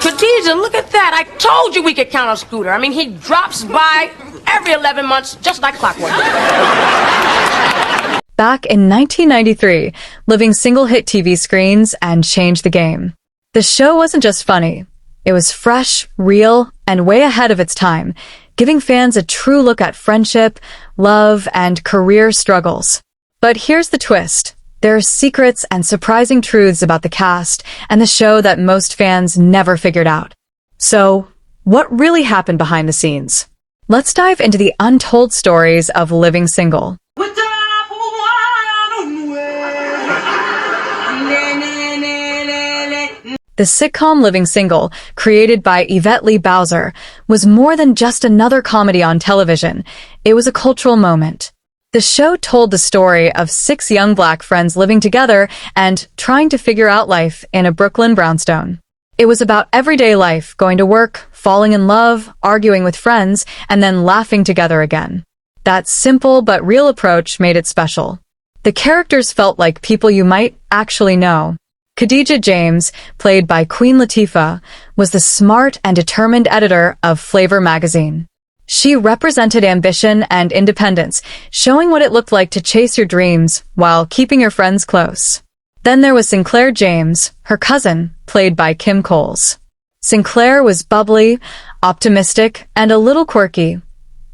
Khadijah, look at that. I told you we could count on Scooter. I mean, he drops by every 11 months just like clockwork. Back in 1993, Living Single hit TV screens and changed the game. The show wasn't just funny. It was fresh, real, and way ahead of its time, giving fans a true look at friendship, love, and career struggles. But here's the twist. There are secrets and surprising truths about the cast and the show that most fans never figured out. So, what really happened behind the scenes? Let's dive into the untold stories of Living Single. The sitcom Living Single, created by Yvette Lee Bowser, was more than just another comedy on television. It was a cultural moment. The show told the story of 6 young black friends living together and trying to figure out life in a Brooklyn brownstone. It was about everyday life, going to work, falling in love, arguing with friends, and then laughing together again. That simple but real approach made it special. The characters felt like people you might actually know. Khadijah James, played by Queen Latifah, was the smart and determined editor of Flavor magazine. She represented ambition and independence, showing what it looked like to chase your dreams while keeping your friends close. Then there was Sinclair James, her cousin, played by Kim Coles. Sinclair was bubbly, optimistic, and a little quirky,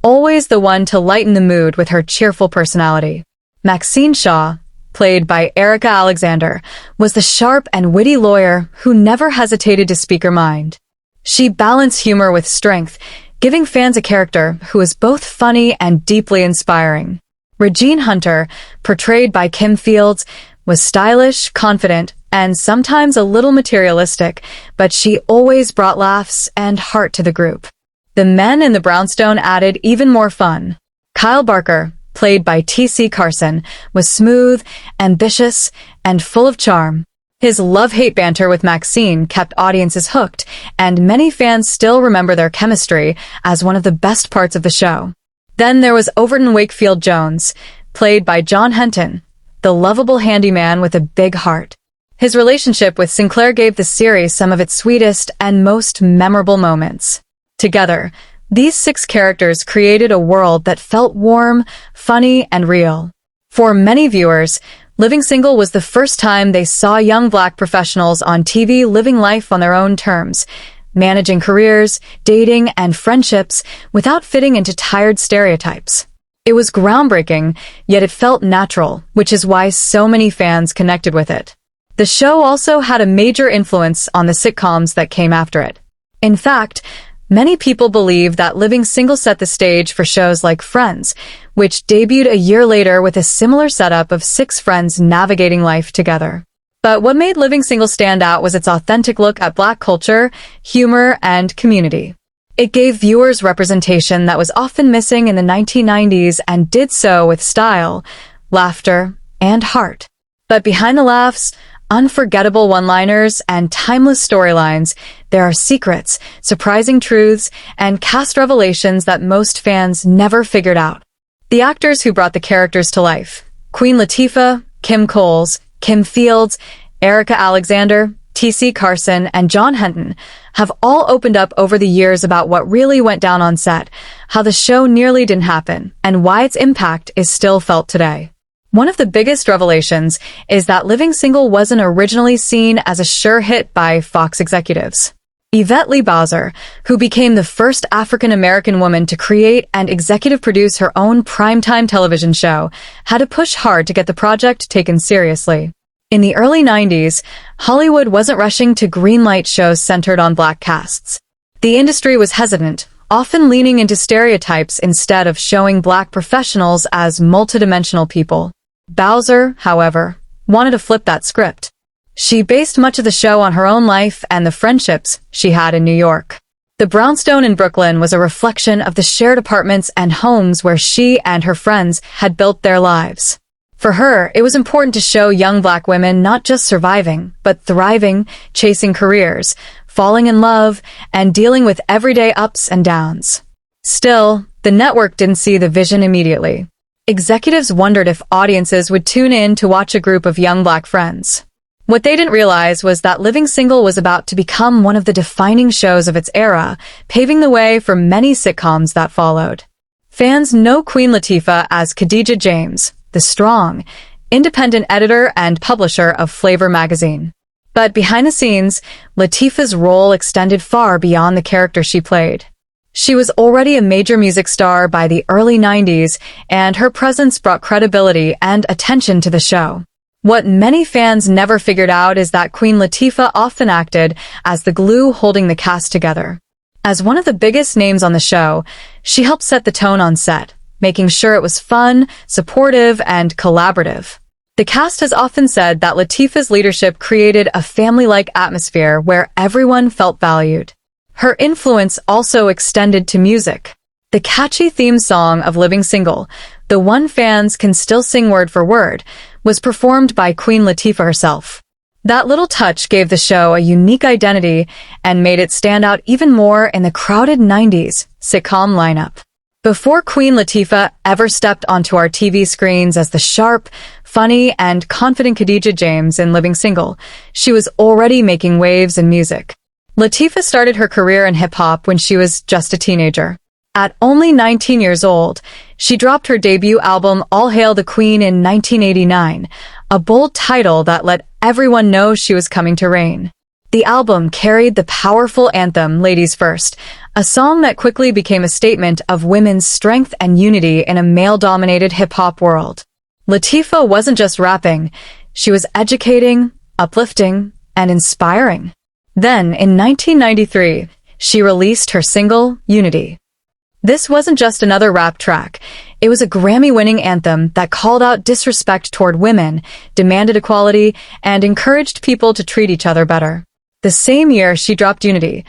always the one to lighten the mood with her cheerful personality. Maxine Shaw, played by Erika Alexander, was the sharp and witty lawyer who never hesitated to speak her mind. She balanced humor with strength, giving fans a character who was both funny and deeply inspiring. Regine Hunter, portrayed by Kim Fields, was stylish, confident, and sometimes a little materialistic, but she always brought laughs and heart to the group. The men in the brownstone added even more fun. Kyle Barker, played by T.C. Carson, was smooth, ambitious, and full of charm. His love-hate banter with Maxine kept audiences hooked, and many fans still remember their chemistry as one of the best parts of the show. Then there was Overton Wakefield Jones, played by John Henton, the lovable handyman with a big heart. His relationship with Sinclair gave the series some of its sweetest and most memorable moments. Together, these 6 characters created a world that felt warm, funny, and real. For many viewers, Living Single was the first time they saw young black professionals on TV living life on their own terms, managing careers, dating, and friendships without fitting into tired stereotypes. It was groundbreaking, yet it felt natural, which is why so many fans connected with it. The show also had a major influence on the sitcoms that came after it. In fact, many people believe that Living Single set the stage for shows like Friends, which debuted a year later with a similar setup of 6 friends navigating life together. But what made Living Single stand out was its authentic look at black culture, humor, and community. It gave viewers representation that was often missing in the 1990s and did so with style, laughter, and heart. But behind the laughs, unforgettable one-liners, and timeless storylines, there are secrets, surprising truths, and cast revelations that most fans never figured out. The actors who brought the characters to life, Queen Latifah, Kim Coles, Kim Fields, Erika Alexander, T.C. Carson, and John Henton, have all opened up over the years about what really went down on set, how the show nearly didn't happen, and why its impact is still felt today. One of the biggest revelations is that Living Single wasn't originally seen as a sure hit by Fox executives. Yvette Lee Bowser, who became the first African-American woman to create and executive produce her own primetime television show, had to push hard to get the project taken seriously. In the early 90s, Hollywood wasn't rushing to greenlight shows centered on black casts. The industry was hesitant, often leaning into stereotypes instead of showing black professionals as multidimensional people. Bowser, however, wanted to flip that script. She based much of the show on her own life and the friendships she had in New York. The brownstone in Brooklyn was a reflection of the shared apartments and homes where she and her friends had built their lives. For her, it was important to show young black women not just surviving, but thriving, chasing careers, falling in love, and dealing with everyday ups and downs. Still, the network didn't see the vision immediately. Executives wondered if audiences would tune in to watch a group of young black friends. What they didn't realize was that Living Single was about to become one of the defining shows of its era, paving the way for many sitcoms that followed. Fans know Queen Latifah as Khadijah James, the strong, independent editor and publisher of Flavor magazine. But behind the scenes, Latifah's role extended far beyond the character she played. She was already a major music star by the early 90s, and her presence brought credibility and attention to the show. What many fans never figured out is that Queen Latifah often acted as the glue holding the cast together. As one of the biggest names on the show, she helped set the tone on set, making sure it was fun, supportive, and collaborative. The cast has often said that Latifah's leadership created a family-like atmosphere where everyone felt valued. Her influence also extended to music. The catchy theme song of Living Single, the one fans can still sing word for word, was performed by Queen Latifah herself. That little touch gave the show a unique identity and made it stand out even more in the crowded 90s sitcom lineup. Before Queen Latifah ever stepped onto our TV screens as the sharp, funny, and confident Khadijah James in Living Single, she was already making waves in music. Latifah started her career in hip-hop when she was just a teenager. At only 19 years old, she dropped her debut album All Hail the Queen in 1989, a bold title that let everyone know she was coming to reign. The album carried the powerful anthem Ladies First, a song that quickly became a statement of women's strength and unity in a male-dominated hip-hop world. Latifah wasn't just rapping, she was educating, uplifting, and inspiring. Then, in 1993, she released her single, Unity. This wasn't just another rap track. It was a Grammy-winning anthem that called out disrespect toward women, demanded equality, and encouraged people to treat each other better. The same year she dropped Unity,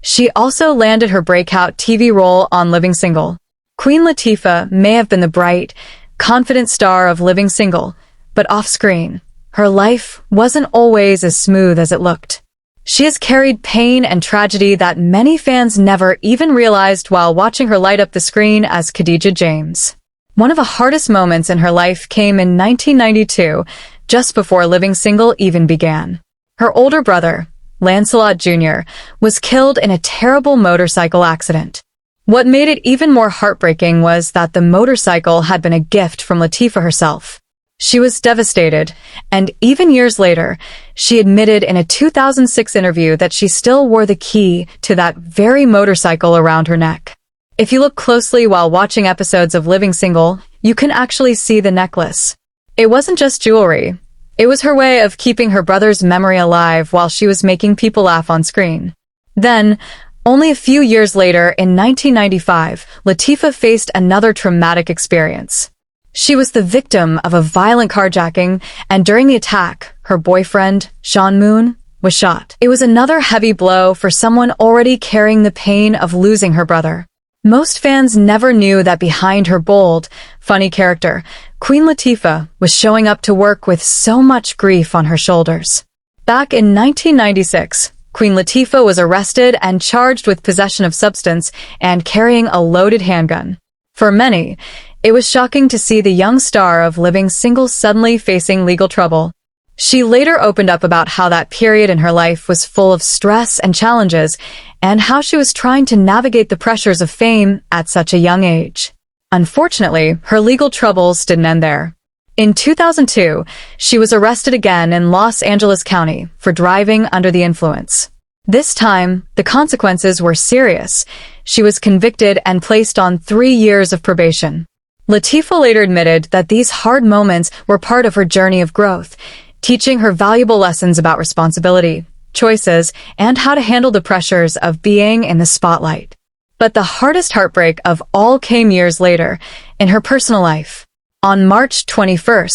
she also landed her breakout TV role on Living Single. Queen Latifah may have been the bright, confident star of Living Single, but off-screen, her life wasn't always as smooth as it looked. She has carried pain and tragedy that many fans never even realized while watching her light up the screen as Khadijah James. One of the hardest moments in her life came in 1992, just before Living Single even began. Her older brother, Lancelot Jr., was killed in a terrible motorcycle accident. What made it even more heartbreaking was that the motorcycle had been a gift from Latifah herself. She was devastated, and even years later, she admitted in a 2006 interview that she still wore the key to that very motorcycle around her neck. If you look closely while watching episodes of Living Single, you can actually see the necklace. It wasn't just jewelry. It was her way of keeping her brother's memory alive while she was making people laugh on screen. Then, only a few years later, in 1995, Latifah faced another traumatic experience. She was the victim of a violent carjacking, and during the attack, her boyfriend, Sean Moon, was shot. It was another heavy blow for someone already carrying the pain of losing her brother. Most fans never knew that behind her bold, funny character, Queen Latifah was showing up to work with so much grief on her shoulders. Back in 1996, Queen Latifah was arrested and charged with possession of substance and carrying a loaded handgun. For many, it was shocking to see the young star of Living Single suddenly facing legal trouble. She later opened up about how that period in her life was full of stress and challenges, and how she was trying to navigate the pressures of fame at such a young age. Unfortunately, her legal troubles didn't end there. In 2002, she was arrested again in Los Angeles County for driving under the influence. This time, the consequences were serious. She was convicted and placed on 3 years of probation. Latifah later admitted that these hard moments were part of her journey of growth, teaching her valuable lessons about responsibility, choices, and how to handle the pressures of being in the spotlight. But the hardest heartbreak of all came years later, in her personal life. On March 21,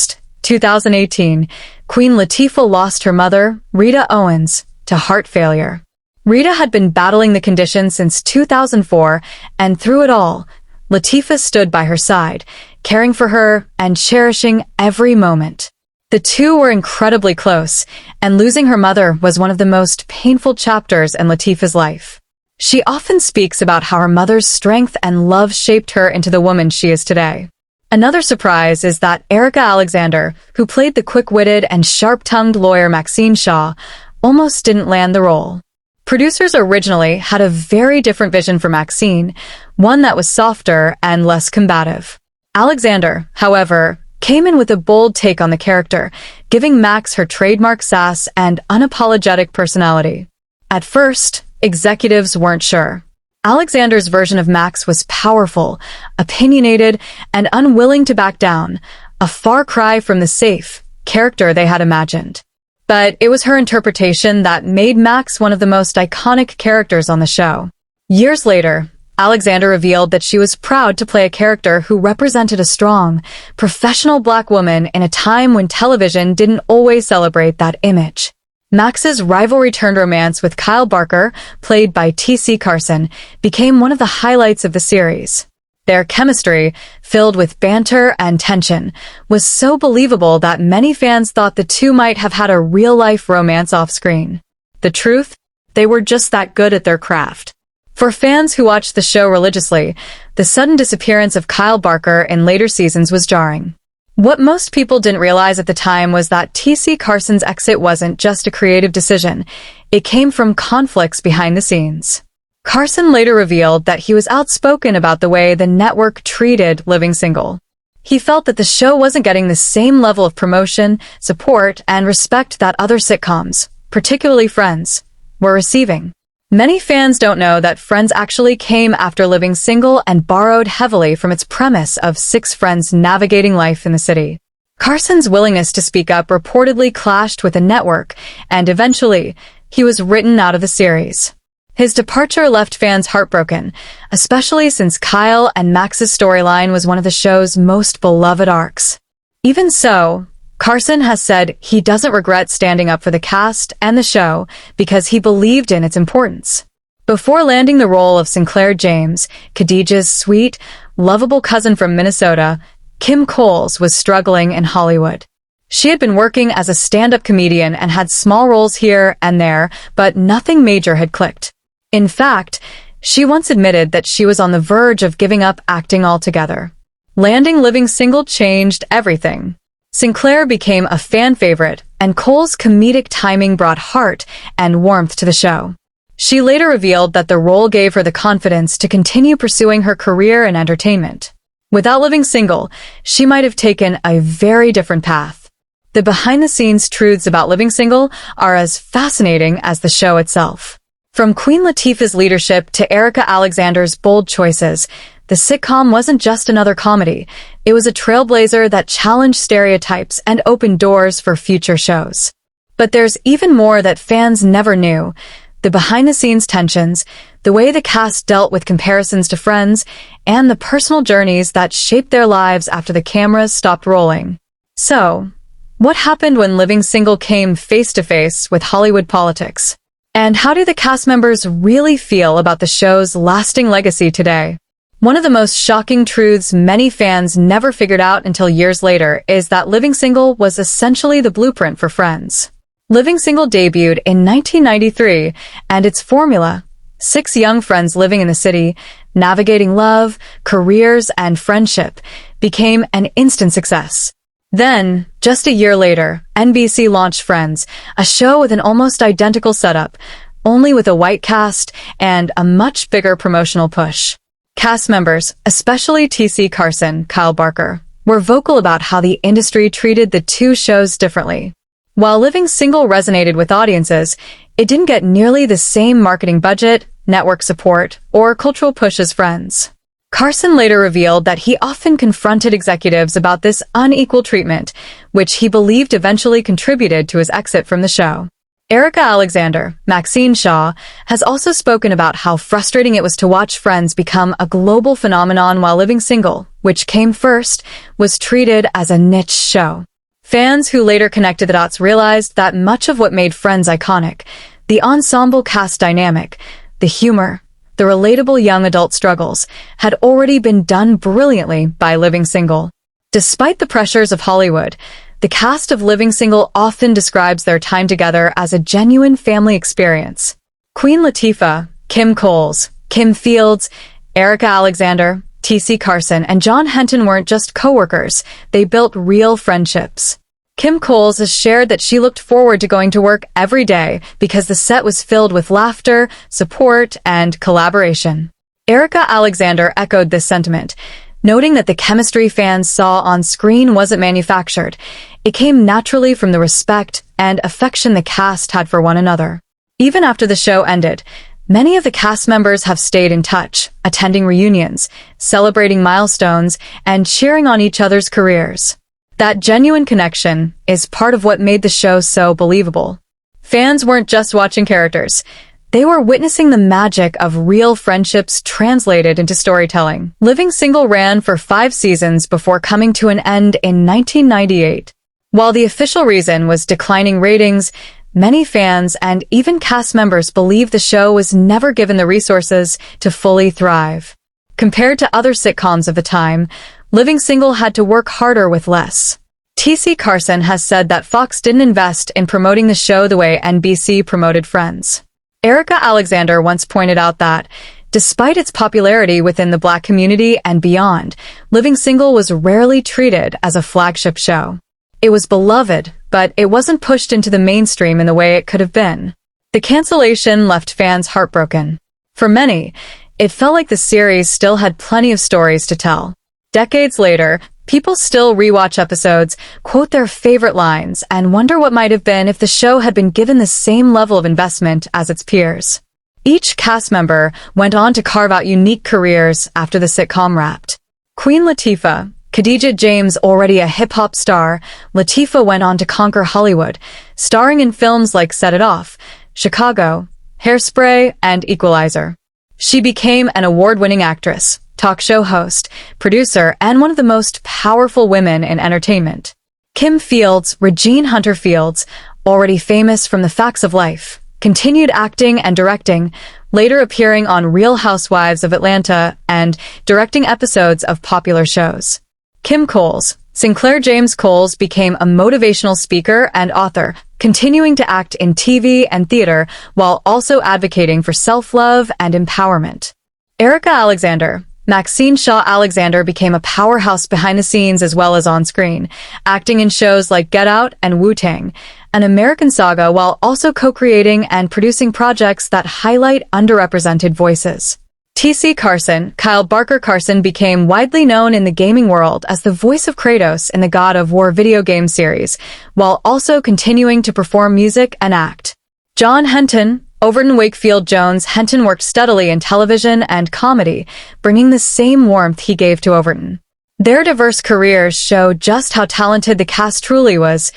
2018, Queen Latifah lost her mother, Rita Owens, to heart failure. Rita had been battling the condition since 2004, and through it all, Latifah stood by her side, caring for her and cherishing every moment. The two were incredibly close, and losing her mother was one of the most painful chapters in Latifah's life. She often speaks about how her mother's strength and love shaped her into the woman she is today. Another surprise is that Erika Alexander, who played the quick-witted and sharp-tongued lawyer Maxine Shaw, almost didn't land the role. Producers originally had a very different vision for Maxine, one that was softer and less combative. Alexander, however, came in with a bold take on the character, giving Max her trademark sass and unapologetic personality. At first, executives weren't sure. Alexander's version of Max was powerful, opinionated, and unwilling to back down, a far cry from the safe character they had imagined. But it was her interpretation that made Max one of the most iconic characters on the show. Years later, Alexander revealed that she was proud to play a character who represented a strong, professional black woman in a time when television didn't always celebrate that image. Max's rivalry-turned romance with Kyle Barker, played by T.C. Carson, became one of the highlights of the series. Their chemistry, filled with banter and tension, was so believable that many fans thought the two might have had a real-life romance off-screen. The truth? They were just that good at their craft. For fans who watched the show religiously, the sudden disappearance of Kyle Barker in later seasons was jarring. What most people didn't realize at the time was that T.C. Carson's exit wasn't just a creative decision. It came from conflicts behind the scenes. Carson later revealed that he was outspoken about the way the network treated Living Single. He felt that the show wasn't getting the same level of promotion, support, and respect that other sitcoms, particularly Friends, were receiving. Many fans don't know that Friends actually came after Living Single and borrowed heavily from its premise of 6 friends navigating life in the city. Carson's willingness to speak up reportedly clashed with the network, and eventually, he was written out of the series. His departure left fans heartbroken, especially since Kyle and Max's storyline was one of the show's most beloved arcs. Even so, Carson has said he doesn't regret standing up for the cast and the show because he believed in its importance. Before landing the role of Sinclair James, Khadijah's sweet, lovable cousin from Minnesota, Kim Coles was struggling in Hollywood. She had been working as a stand-up comedian and had small roles here and there, but nothing major had clicked. In fact, she once admitted that she was on the verge of giving up acting altogether. Landing Living Single changed everything. Sinclair became a fan favorite, and Cole's comedic timing brought heart and warmth to the show. She later revealed that the role gave her the confidence to continue pursuing her career in entertainment. Without Living Single, she might have taken a very different path. The behind-the-scenes truths about Living Single are as fascinating as the show itself. From Queen Latifah's leadership to Erika Alexander's bold choices, the sitcom wasn't just another comedy. It was a trailblazer that challenged stereotypes and opened doors for future shows. But there's even more that fans never knew. The behind-the-scenes tensions, the way the cast dealt with comparisons to Friends, and the personal journeys that shaped their lives after the cameras stopped rolling. So, what happened when Living Single came face-to-face with Hollywood politics? And how do the cast members really feel about the show's lasting legacy today? One of the most shocking truths many fans never figured out until years later is that Living Single was essentially the blueprint for Friends. Living Single debuted in 1993, and its formula, 6 young friends living in the city, navigating love, careers, and friendship, became an instant success. Then, just a year later, NBC launched Friends, a show with an almost identical setup, only with a white cast and a much bigger promotional push. Cast members, especially T.C. Carson, Kyle Barker, were vocal about how the industry treated the two shows differently. While Living Single resonated with audiences, it didn't get nearly the same marketing budget, network support, or cultural push as Friends. Carson later revealed that he often confronted executives about this unequal treatment, which he believed eventually contributed to his exit from the show. Erika Alexander, Maxine Shaw, has also spoken about how frustrating it was to watch Friends become a global phenomenon while Living Single, which came first, was treated as a niche show. Fans who later connected the dots realized that much of what made Friends iconic, the ensemble cast dynamic, the humor, the relatable young adult struggles, had already been done brilliantly by Living Single. Despite the pressures of Hollywood, the cast of Living Single often describes their time together as a genuine family experience. Queen Latifah, Kim Coles, Kim Fields, Erika Alexander, T.C. Carson and John Henton weren't just co-workers, they built real friendships. Kim Coles has shared that she looked forward to going to work every day because the set was filled with laughter, support, and collaboration. Erika Alexander echoed this sentiment, noting that the chemistry fans saw on screen wasn't manufactured. It came naturally from the respect and affection the cast had for one another. Even after the show ended, many of the cast members have stayed in touch, attending reunions, celebrating milestones, and cheering on each other's careers. That genuine connection is part of what made the show so believable. Fans weren't just watching characters. They were witnessing the magic of real friendships translated into storytelling. Living Single ran for 5 seasons before coming to an end in 1998. While the official reason was declining ratings, many fans and even cast members believe the show was never given the resources to fully thrive. Compared to other sitcoms of the time, Living Single had to work harder with less. T.C. Carson has said that Fox didn't invest in promoting the show the way NBC promoted Friends. Erika Alexander once pointed out that, despite its popularity within the Black community and beyond, Living Single was rarely treated as a flagship show. It was beloved, but it wasn't pushed into the mainstream in the way it could have been. The cancellation left fans heartbroken. For many, it felt like the series still had plenty of stories to tell. Decades later, people still rewatch episodes, quote their favorite lines, and wonder what might have been if the show had been given the same level of investment as its peers. Each cast member went on to carve out unique careers after the sitcom wrapped. Queen Latifah, Khadijah James, already a hip-hop star, Latifah went on to conquer Hollywood, starring in films like Set It Off, Chicago, Hairspray, and Equalizer. She became an award-winning actress, talk show host, producer, and one of the most powerful women in entertainment. Kim Fields, Regine Hunter Fields, already famous from The Facts of Life, continued acting and directing, later appearing on Real Housewives of Atlanta and directing episodes of popular shows. Kim Coles, Sinclair James Coles, became a motivational speaker and author, continuing to act in TV and theater while also advocating for self-love and empowerment. Erika Alexander, Maxine Shaw Alexander, became a powerhouse behind the scenes as well as on screen, acting in shows like Get Out and Wu-Tang, an American Saga, while also co-creating and producing projects that highlight underrepresented voices. T.C. Carson, Kyle Barker Carson, became widely known in the gaming world as the voice of Kratos in the God of War video game series, while also continuing to perform music and act. John Henton, Overton Wakefield Jones Henton, worked steadily in television and comedy, bringing the same warmth he gave to Overton. Their diverse careers show just how talented the cast truly was,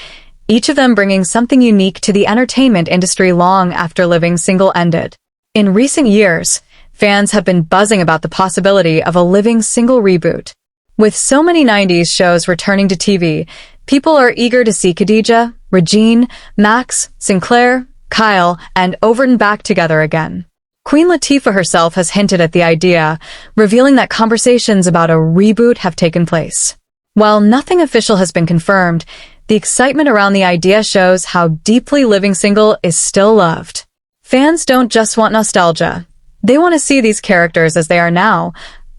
each of them bringing something unique to the entertainment industry long after Living Single ended. In recent years, fans have been buzzing about the possibility of a Living Single reboot. With so many 90s shows returning to TV, people are eager to see Khadijah, Regine, Max, Sinclair, Kyle, and Overton back together again. Queen Latifah herself has hinted at the idea, revealing that conversations about a reboot have taken place. While nothing official has been confirmed, the excitement around the idea shows how deeply Living Single is still loved. Fans don't just want nostalgia. They want to see these characters as they are now,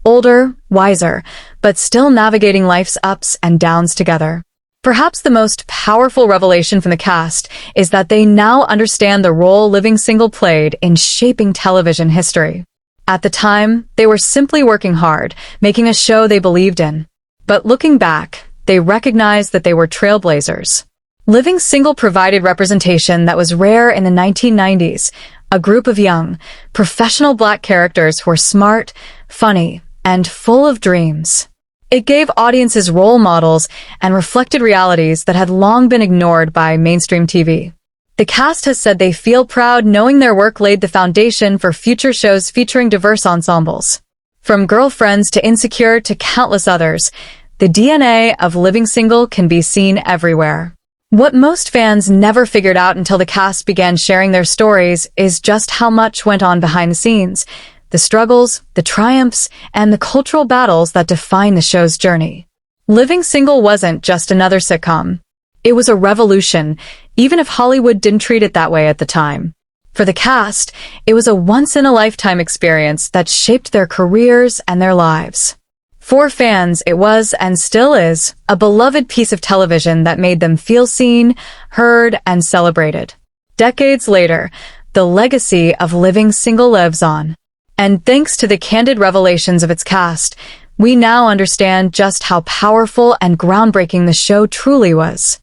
older, wiser, but still navigating life's ups and downs together. Perhaps the most powerful revelation from the cast is that they now understand the role Living Single played in shaping television history. At the time, they were simply working hard, making a show they believed in. But looking back, they recognized that they were trailblazers. Living Single provided representation that was rare in the 1990s, a group of young, professional Black characters who were smart, funny, and full of dreams. It gave audiences role models and reflected realities that had long been ignored by mainstream TV. The cast has said they feel proud knowing their work laid the foundation for future shows featuring diverse ensembles. From Girlfriends to Insecure to countless others, the DNA of Living Single can be seen everywhere. What most fans never figured out until the cast began sharing their stories is just how much went on behind the scenes, the struggles, the triumphs, and the cultural battles that define the show's journey. Living Single wasn't just another sitcom. It was a revolution, even if Hollywood didn't treat it that way at the time. For the cast, it was a once-in-a-lifetime experience that shaped their careers and their lives. For fans, it was, and still is, a beloved piece of television that made them feel seen, heard, and celebrated. Decades later, the legacy of Living Single lives on. And thanks to the candid revelations of its cast, we now understand just how powerful and groundbreaking the show truly was.